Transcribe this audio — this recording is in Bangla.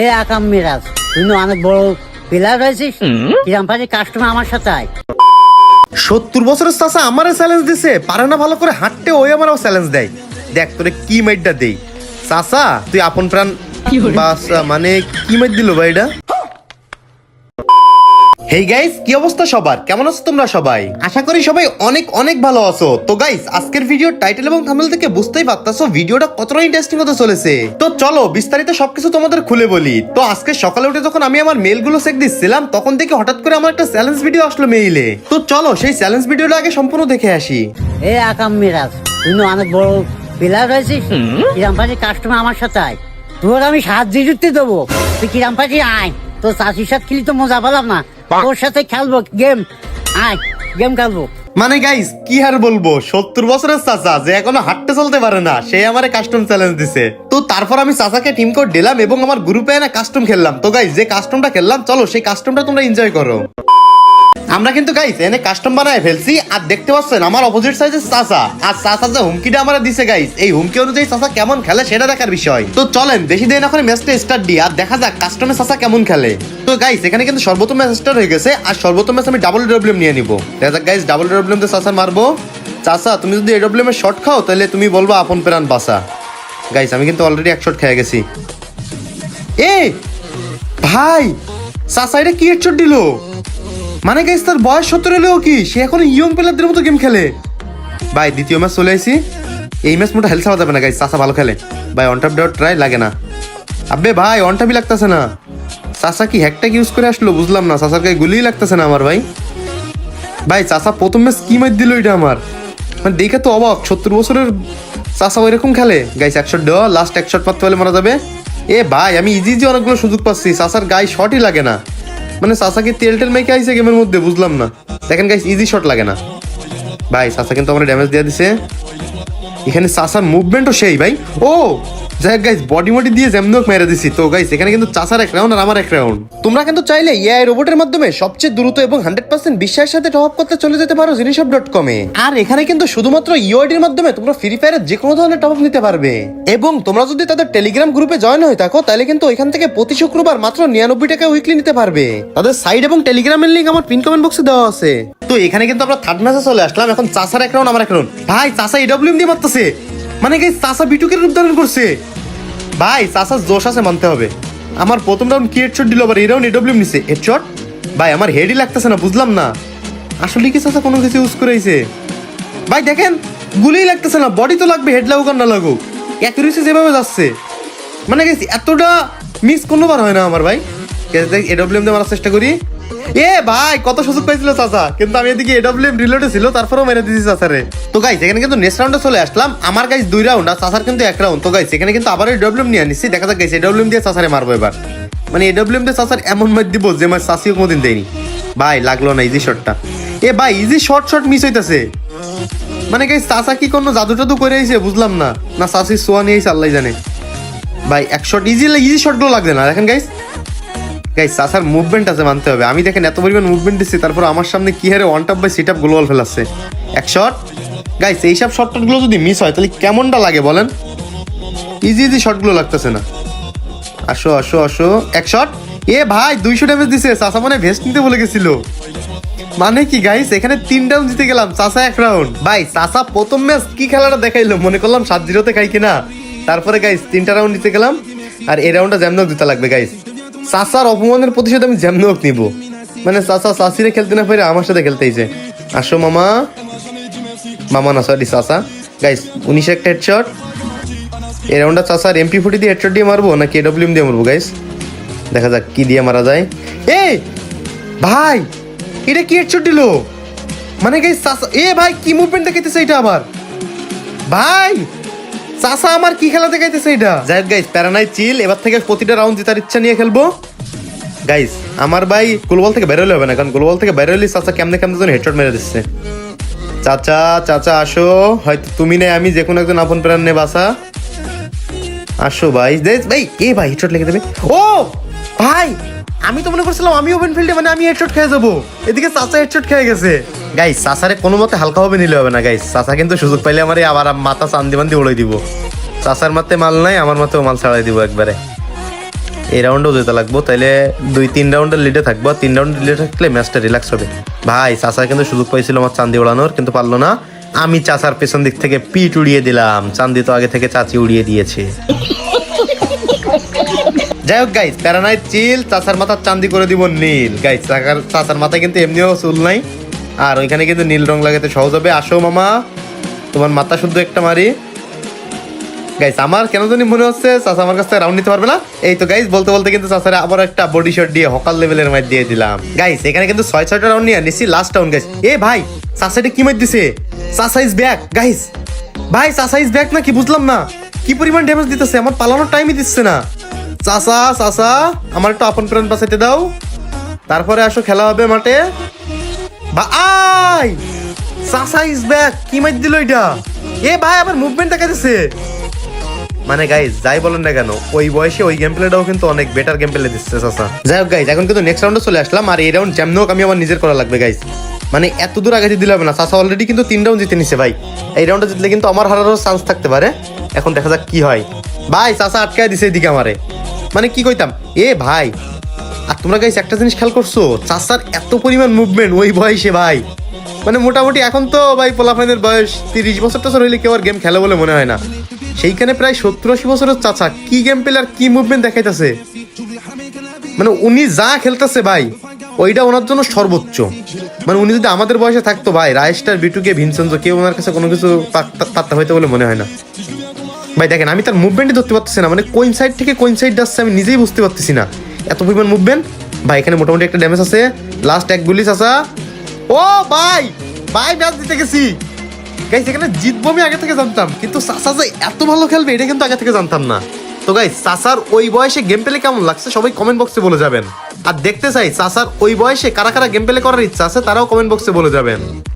এ আকাম মিরাজ, তুই না অনেক বড় প্লেয়ার হয়েছিস। কিরাম পারি কাস্টমার আমার সাথে আয়। 70 বছরের চাচা আমারে চ্যালেঞ্জ দিছে, পারে না ভালো করে হাঁটতে, ওই আমারও চ্যালেঞ্জ দেয়। দেখ তোরে কি মাইটটা দেই। চাচা তুই আপন প্রাণ বাসা, মানে কি মাইট দিল ভাই এটা। হেই গাইস, কি অবস্থা সবার? কেমন আছো তোমরা সবাই? আশা করি সবাই অনেক অনেক ভালো আছো। তো গাইস, আজকের ভিডিওর টাইটেল এবং থাম্বনেল থেকে বুঝতেই পারতাছো ভিডিওটা কতটা ইন্টারেস্টিং হতে চলেছে। তো চলো বিস্তারিত সবকিছু তোমাদের খুলে বলি। তো আজকে সকালে উঠে যখন আমি আমার মেলগুলো চেক দিচ্ছিলাম, তখন দেখি হঠাৎ করে আমার একটা চ্যালেঞ্জ ভিডিও আসলো মেইলে। তো চলো সেই চ্যালেঞ্জ ভিডিওটা আগে সম্পূর্ণ দেখে আসি। এ আকাম মিরাজ, তুই না অনেক বড় প্লেয়ার হয়েছিস। কিরাম পারি কাস্টমার আমার সাথে আয়। তোর আমি সাহায্য যুক্তি দেবো, তুই কিরাম পারি আয়। তোর চাষির সাথে খেলি তো মজা পেলাম না, তোর সাথে খেলবো গেম। আয় গেম খেলবো। মানে গাইস কি আর বলবো, 70 বছরের চাচা যে এখনো হাঁটতে চলতে পারে না, সে আমারে কাস্টম চ্যালেঞ্জ দিছে। তো তারপর আমি চাচাকে টিম কোড দিলাম এবং আমার গ্রুপে না কাস্টম খেললাম। তো গাইস যে কাস্টমটা খেললাম, চলো সেই কাস্টমটা তোমরা এনজয় করো। আমরা কিন্তু গাইস এনে কাস্টম বানায় ফেলছি, আর দেখতে পাচ্ছেন আমার অপোজিট সাইডের চাচা, আর চাচা যে হুমকিটা আমরা দিছে গাইস, এই হুমকি অনুযায়ী চাচা কেমন খেলে সেটা দেখার বিষয়। তো চলেন বেশি দেরি না করে ম্যাচটা স্টার্ট দিই, আর দেখা যাক কাস্টমে চাচা কেমন খেলে। তো গাইস এখানে কিন্তু সর্বোত্তম ম্যাচ স্টার্ট হয়ে গেছে, আর সর্বোত্তম ম্যাচ আমি ডাবল ডব্লিউএম নিয়ে নিব। দেখা যাক গাইস, ডাবল ডব্লিউএম তে চাচা মারবো। চাচা তুমি যদি এডব্লিউএম এর শট খাও, তাহলে তুমি বলবো আপন প্রাণ বাসা। গাইস আমি কিন্তু অলরেডি এক শট খেয়ে গেছি। এ ভাই, চাচা এটা কি হেডশট দিল? মানে গাইস তার বয়স 70 হলেও কি সে এখন ইয়ং প্লেয়ারদের মতো গেম খেলে। ভাই দ্বিতীয় ম্যাচ চলে আসি, এই ম্যাচ মোটা হেলথ যাবে না গাইস, চাচা ভালো খেলে। ভাই অন টপ দেওয়ার ট্রাই লাগে না। আবে ভাই অন টপই লাগতেছে না। চাচা কি হ্যাকটা ইউজ করে আসলো বুঝলাম না, চাচার গায়ে গুলিই লাগতেছে না আমার। ভাই ভাই চাচা প্রথম ম্যাচ কি মার দিল এটা আমার, মানে দেখে তো অবাক। 70 বছরের চাচা ওইরকম খেলে। গাইস এক শট দেওয়া, লাস্ট এক শট পারতে পারলে মারা যাবে। এ ভাই আমি ইজি ইজি অনেকগুলো সুযোগ পাচ্ছি, চাচার গায়ে শটই লাগে না। মানে চাচাকে তেল টেল মেখে আইছে গেমের মধ্যে, বুঝলাম না। দেখেন গাইস ইজি শট লাগে না। ভাই চাচা কিন্তু আমার ড্যামেজ দিয়ে দিছে। এখানে চাচার মুভমেন্টও সেই ভাই। ও যাই গাইস বডি মডি দিয়ে যেমনক মেরে দিছি। তো গাইস এখানে কিন্তু চাচার এক রাউন্ড আর আমার এক রাউন্ড। তোমরা কিন্তু চাইলে এআই রোবটের মাধ্যমে সবচেয়ে দ্রুত এবং 100% বিশ্বাসের সাথে টপ আপ করতে চলে যেতে পারো জিনিসব.com এ। আর এখানে কিন্তু শুধুমাত্র ইউআইডির মাধ্যমে তোমরা ফ্রি ফায়ারের যে কোনো ধরনের টপ আপ নিতে পারবে। এবং তোমরা যদি তাদের টেলিগ্রাম গ্রুপে জয়েন হয়ে থাকো, তাহলে কিন্তু ওইখান থেকে প্রতি শুক্রবার মাত্র 99 টাকা উইকলি নিতে পারবে। তাদের সাইড এবং টেলিগ্রামের লিংক আমার পিন কমেন্ট বক্সে দেওয়া আছে। তো এখানে কিন্তু আমরা থার্ড ম্যাচে চলে আসলাম। এখন চাচার এক রাউন্ড আমার এক রাউন্ড। ভাই চাচা এডব্লিউএম দিয়ে মারতেছে, মানে গাইস চাচা বিটুকের রূপ ধারণ করছে। ভাই চাচার জোশ আছে মানতে হবে। আমার প্রথম রাউন্ড কি হেডশট দিল, আবার এই রাউন্ড এডব্লিউএম নিছে হেডশট। ভাই আমার হেডই লাগতেছে না, বুঝলাম না আসলে কি চাচা কোনো কিছু ইউজ করেছে। ভাই দেখেন গুলিই লাগতেছে না, বডি তো লাগবে, হেড লাগুক আর না লাগুক, অ্যাকুরেসি যেভাবে যাচ্ছে, মানে গেছি এতটা মিস কোনোবার হয় না আমার। ভাই এডব্লিউএম দিয়ে মারার চেষ্টা করি। এ ভাই কত সুযোগ পাইছিল চাচা, কিন্তু আমি এদিকে এডব্লিউএম রিলোডে ছিল, তারপরেও মেরে দিয়েছি চাচারে। তো গাইস এখানে কিন্তু নেক্সট রাউন্ডে চলে আসলাম। আমার গাইস 2 রাউন্ড আর চাচার কিন্তু 1 রাউন্ড। তো গাইস এখানে কিন্তু আবার এডব্লিউএম নিয়ে নিচ্ছি। দেখা যাক গাইস এডব্লিউএম দিয়ে চাচারে মারবো এবার। মানে এডব্লিউএম দিয়ে চাচার এমন মার দিব যে মার চাচিও কোনোদিন দেয়নি। ভাই লাগলো না ইজি শটটা। এ ভাই ইজি শট মিস হইতাছে। মানে গাইস চাচা কি কোনো জাদু টাদু করে আইছে বুঝলাম না, না চাচি সোয়া নিয়ে আইছে আল্লাহ জানে। ভাই এক শট ইজি শটগুলো লাগবে না। দেখেন গাইস চাচার মুভমেন্ট আছে মানতে হবে। আমি দেখেন এত পরিমাণ মুভমেন্ট দিচ্ছি, তারপর আমার সামনে কি হারে one top by sit up global ফেলাচ্ছে। এক শট গাইস, এইসব শটগুলো যদি মিস হয় তাহলে কেমনটা লাগে বলেন। ইজি শটগুলো লাগতেছে না। আসো আসো আসো, এক শট। এ ভাই 200 ড্যামেজ দিছে। চাচা মানে ভেস্ট নিতে বলে গেছিল। মানে কি গাইস এখানে 3 রাউন্ড জিতে গেলাম, চাচা 1 রাউন্ড। ভাই চাচা প্রথম ম্যাচ কি খেলাটা দেখাইলো, মনে করলাম 7-0 খাই কিনা। তারপরে গাইস 3টা রাউন্ড জিতে গেলাম, আর এই রাউন্ডটা জ্যামনক দিতে লাগবে গাইস। চাচার অপমানের প্রতিশোধ আমি জ্যামনক নিব। মানে চাচা চাচিরে খেলতে না পারে আমার সাথে খেলতেইছে। আসো মামা, মামা না সরি চাচা। গাইস 19 একটা হেডশট। এই রাউন্ডটা চাচার MP40 দিয়ে হেডশট দিয়ে মারবো নাকি এডব্লিউএম দিয়ে মারবো গাইস, দেখা যাক কি দিয়ে মারা যায়। এ ভাই এটা কি হেডশট দিল, মানে গাইস চাচা এ ভাই কি মুভমেন্ট দেখাইতেছে এটা আবার। ভাই চাচা আমার কি খেলা দেখাইতেছে এটা। যাই হোক গাইস প্যারা নাই, চিল। এবার থেকে প্রতিটা রাউন্ড জেতার ইচ্ছা নিয়ে খেলবো গাইস। আমার ভাই গ্লোবাল থেকে বেরোলে হবে না, কারণ গ্লোবাল থেকে বেরোলে চাচা কেমনে যেন হেডশট মেরে দিচ্ছে। চাচা চাচা আসো, হয়তো তুমি নেই আমি যে কোনো একজন আপন প্রাণ নে বাসা। আসো ভাই ভাই এ ভাই হেডশট লেগে দেবে। ও ভাই আমি তো মনে করছিলাম আমি ওপেন ফিল্ডে, মানে আমি হেডশট খেয়ে যাবো, এদিকে চাচা হেডশট খেয়ে গেছে। গাইস চাচারে কোনো মতে হালকা ভাবে নিলে হবে না গাইস। চাচা কিন্তু সুযোগ পাইলে আমার আবার মাথা চান্দি বান্দি উড়াই দিব। চাচার মাতে মাল নাই, আমার মাতেও মাল ছাড়াই দিব একবারে। এই রাউন্ডেও যেতে লাগবো, তাইলে 2-3 রাউন্ডের লিডে থাকবো। 3 রাউন্ডের লিডে থাকলে ম্যাচটা রিল্যাক্স হবে। ভাই চাচা কিন্তু সুযোগ পাইছিল আমার চান্দি উড়ানোর, কিন্তু পারলো না। আমি চাচার পেছন দিক থেকে পিট উড়িয়ে দিলাম। চান্দি তো আগে থেকে চাচি উড়িয়ে দিয়েছে। যাই হোক গাইস, প্যারানাইট চিল, চাচার মাথার চান্দি করে দিব নীল। গাইস চাচার মাথায় কিন্তু এমনিও চুল নাই, আর ওইখানে কিন্তু নীল রং লাগাতে সহজ হবে। আসো মামা, তোমার মাথা শুদ্ধ একটা মারি। গাইস আমার কেন জানি মনে হচ্ছে চাচা আমার কাছে রাউন্ড নিতে পারবে না। এই তো গাইস বলতে বলতে কিন্তু চাচারে আবার একটা বডি শট দিয়ে হকার লেভেলের ম্যাচ দিয়ে দিলাম। গাইস এখানে কিন্তু 6-6টা রাউন্ড নিয়ে নিছি, লাস্ট রাউন্ড গাইস। এ ভাই চাচা এটা কি ম্যাচ দিছে? চাচা ইজ ব্যাক গাইস। ভাই চাচা ইজ ব্যাক না কি বুঝলাম না, কি পরিমাণ ড্যামেজ দিতেছে, আমার পালানোর টাইমই দিচ্ছে না। চাচা চাচা আমার একটু আপন প্রাণ বাঁচাইতে দাও, তারপরে আসো খেলা হবে মাঠে। ভাই চাচা ইজ ব্যাক, কি ম্যাচ দিল এটা? এ ভাই আমার মুভমেন্ট দেখা যাচ্ছে। মানে গাইজ যাই বলেন না কেন, ওই বয়সে ওই গেম প্লেটাও কিন্তু অনেক বেটার গেম প্লে দিচ্ছে চাচা। যাই হোক গাইজ, এখন কিন্তু নেক্সট রাউন্ডে চলে আসলাম, আর এই রাউন্ড যেমন হোক আমি আমার নিজের করা লাগবে গাইজ। মানে এত দূর আগে দিলে হবে না, চাচা অলরেডি কিন্তু 3 রাউন্ড জিতে নিছে ভাই। এই রাউন্ডে জিতলে কিন্তু আমার হারারও চান্স থাকতে পারে। এখন দেখা যাক কি হয়। ভাই চাচা আটকায় দিছে এদিকে আমারে, মানে কি কইতাম। এ ভাই আর তোমরা গাইজ একটা জিনিস খেয়াল করছো, চাচার এত পরিমাণ মুভমেন্ট ওই বয়সে ভাই। মানে মোটামুটি এখন তো ভাই পোলাফাইনের বয়স 30 বছর টছর হইলে কেউ আর গেম খেলে বলে মনে হয় না। সেইখানে প্রায় 70-80 বছরের চাচা কি গেম প্লেয়ার কি মুভমেন্ট দেখাইতেছে। মানে উনি যা খেলতেছে ভাই ওইটা ওনার জন্য সর্বোচ্চ। মানে উনি যদি আমাদের বয়সে থাকতো ভাই, রাইস্টার বিটুকে ভিনসেন্জো কেউ ওনার কাছে কোনো কিছু পাত্তা হইতে বলে মনে হয় না ভাই। দেখেন আমি তার মুভমেন্টই ধরতে পারতেছি না, মানে কোন সাইড থেকে কোন সাইড যাচ্ছে আমি নিজেই বুঝতে পারতেছি না, এত পরিমাণ মুভমেন্ট ভাই। এখানে মোটামুটি একটা ড্যামেজ আছে, লাস্ট এক গুলি চাচা। ও ভাই ভাই ম্যাচ জিতে গেছি গাইস। এখানে জিতবো আমি আগে থেকে জানতাম, কিন্তু চাচা যে এত ভালো খেলবে এটা কিন্তু আগে থেকে জানতাম না। তো গাইস চাচার ওই বয়সে গেম প্লে কেমন লাগছে সবাই কমেন্ট বক্সে বলে যাবেন। আর দেখতে চাই চাচার ওই বয়সে কারা কারা গেম প্লে করার ইচ্ছা আছে তারাও কমেন্ট বক্সে বলে যাবেন।